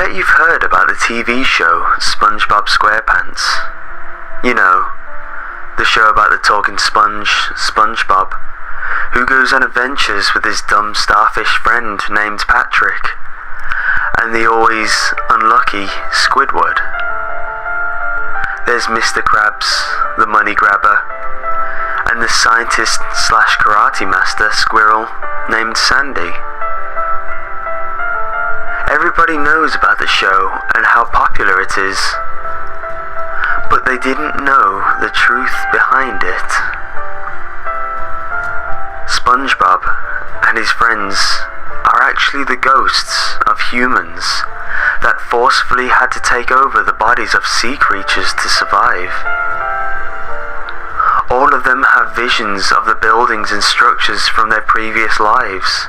bet you've heard about the TV show SpongeBob SquarePants. You know, the show about the talking sponge, SpongeBob, who goes on adventures with his dumb starfish friend named Patrick, and the always unlucky Squidward. There's Mr. Krabs, the money grabber, and the scientist slash karate master squirrel named Sandy. Everybody knows about the show and how popular it is, but they didn't know the truth behind it. SpongeBob and his friends are actually the ghosts of humans that forcefully had to take over the bodies of sea creatures to survive. All of them have visions of the buildings and structures from their previous lives.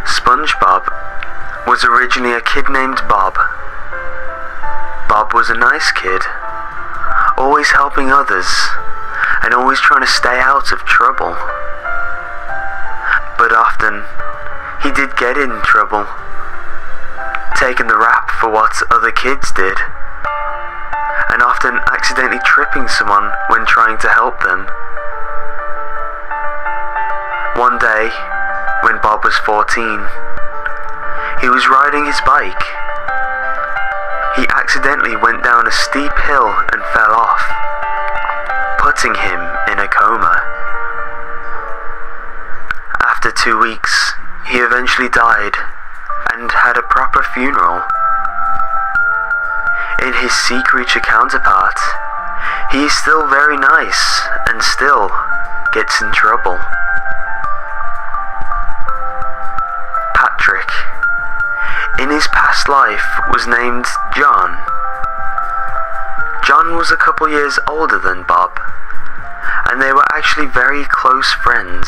SpongeBob was originally a kid named Bob. Bob was a nice kid, always helping others and always trying to stay out of trouble. But often, he did get in trouble, taking the rap for what other kids did, and often accidentally tripping someone when trying to help them. One day, when Bob was 14, he was riding his bike. He accidentally went down a steep hill and fell off, putting him in a coma. After 2 weeks, he eventually died and had a proper funeral. In his sea creature counterpart, he is still very nice and still gets in trouble. Patrick, in his past life, was named John. John was a couple years older than Bob, and they were actually very close friends.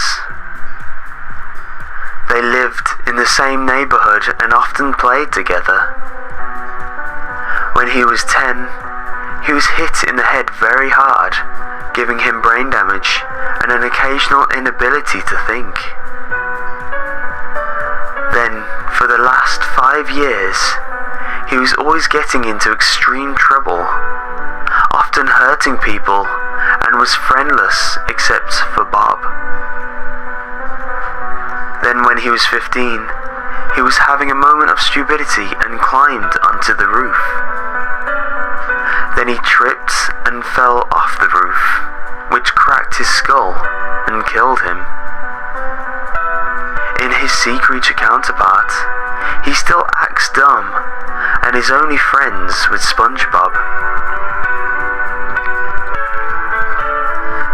They lived in the same neighborhood and often played together. When he was 10, he was hit in the head very hard, giving him brain damage and an occasional inability to think. Then, for the last 5 years, he was always getting into extreme trouble, often hurting people, and was friendless except for Bob. Then when he was 15, he was having a moment of stupidity and climbed onto the roof. Then he tripped and fell off the roof, which cracked his skull and killed him. In his sea creature counterpart, he still acts dumb and is only friends with SpongeBob.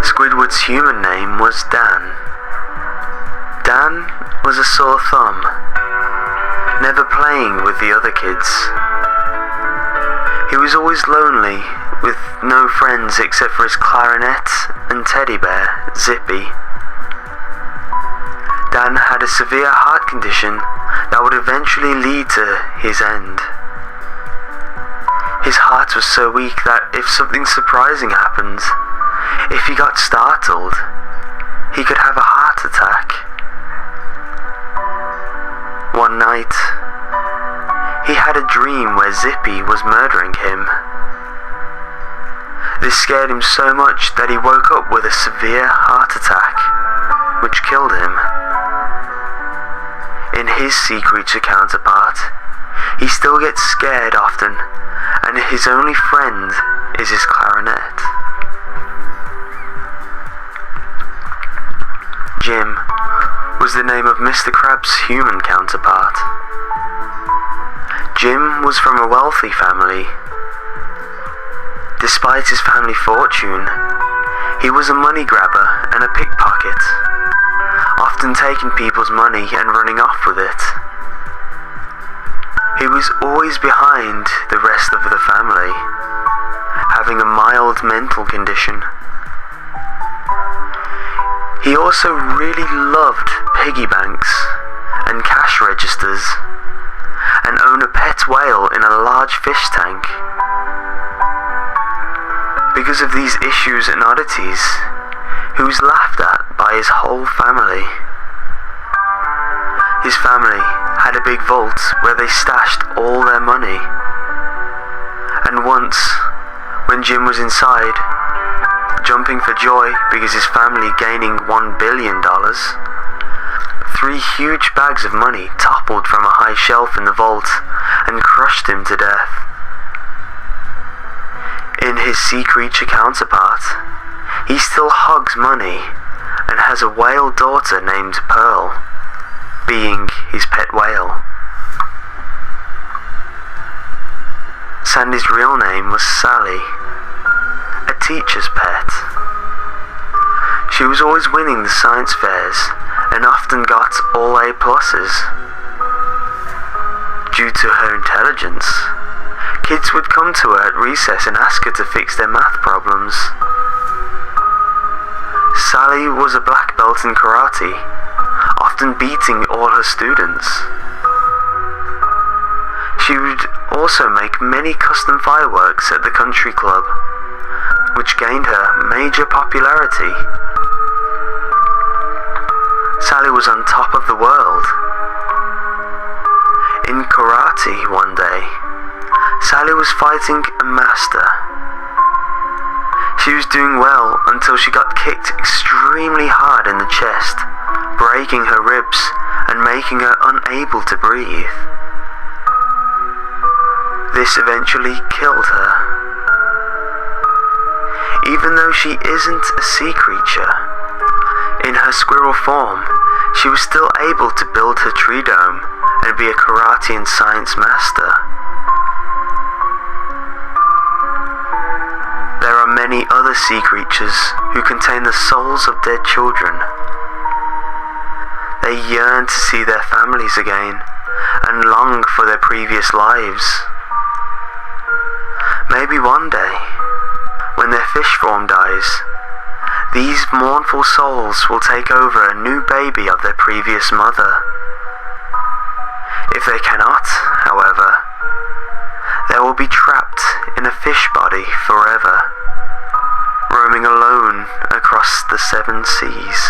Squidward's human name was Dan. Dan was a sore thumb, never playing with the other kids. He was always lonely, with no friends except for his clarinet and teddy bear, Zippy. Dan had a severe heart condition that would eventually lead to his end. His heart was so weak that if something surprising happened, if he got startled, he could have a heart attack. One night, he had a dream where Zippy was murdering him. This scared him so much that he woke up with a severe heart attack, which killed him. In his sea creature counterpart, he still gets scared often, and his only friend is his clarinet. Jim was the name of Mr. Krabs' human counterpart. Jim was from a wealthy family. Despite his family fortune, he was a money grabber and a pickpocket, often taking people's money and running off with it. He was always behind the rest of the family, having a mild mental condition. He also really loved piggy banks and cash registers, and owned a pet whale in a large fish tank. Because of these issues and oddities, he was laughed at by his whole family. his family had a big vault where they stashed all their money. And once, when Jim was inside, jumping for joy because his family gaining $1 billion, 3 huge bags of money toppled from a high shelf in the vault and crushed him to death. In his sea creature counterpart, he still hugs money and has a whale daughter named Pearl, being his pet whale. Sandy's real name was Sally, a teacher's pet. She was always winning the science fairs and often got all A+. Due to her intelligence, kids would come to her at recess and ask her to fix their math problems. Sally was a black belt in karate, often beating all her students. She would also make many custom fireworks at the country club, which gained her major popularity. Sally was on top of the world. In karate one day, Sally was fighting a master. She was doing well until she got kicked extremely hard in the chest, breaking her ribs and making her unable to breathe. This eventually killed her. Even though she isn't a sea creature, in her squirrel form, she was still able to build her tree dome and be a karate and science master. There are many other sea creatures who contain the souls of dead children. They yearn to see their families again and long for their previous lives. Maybe one day, when their fish form dies, these mournful souls will take over a new baby of their previous mother. If they cannot, however, they will be trapped in a fish body forever, roaming alone across the 7 seas.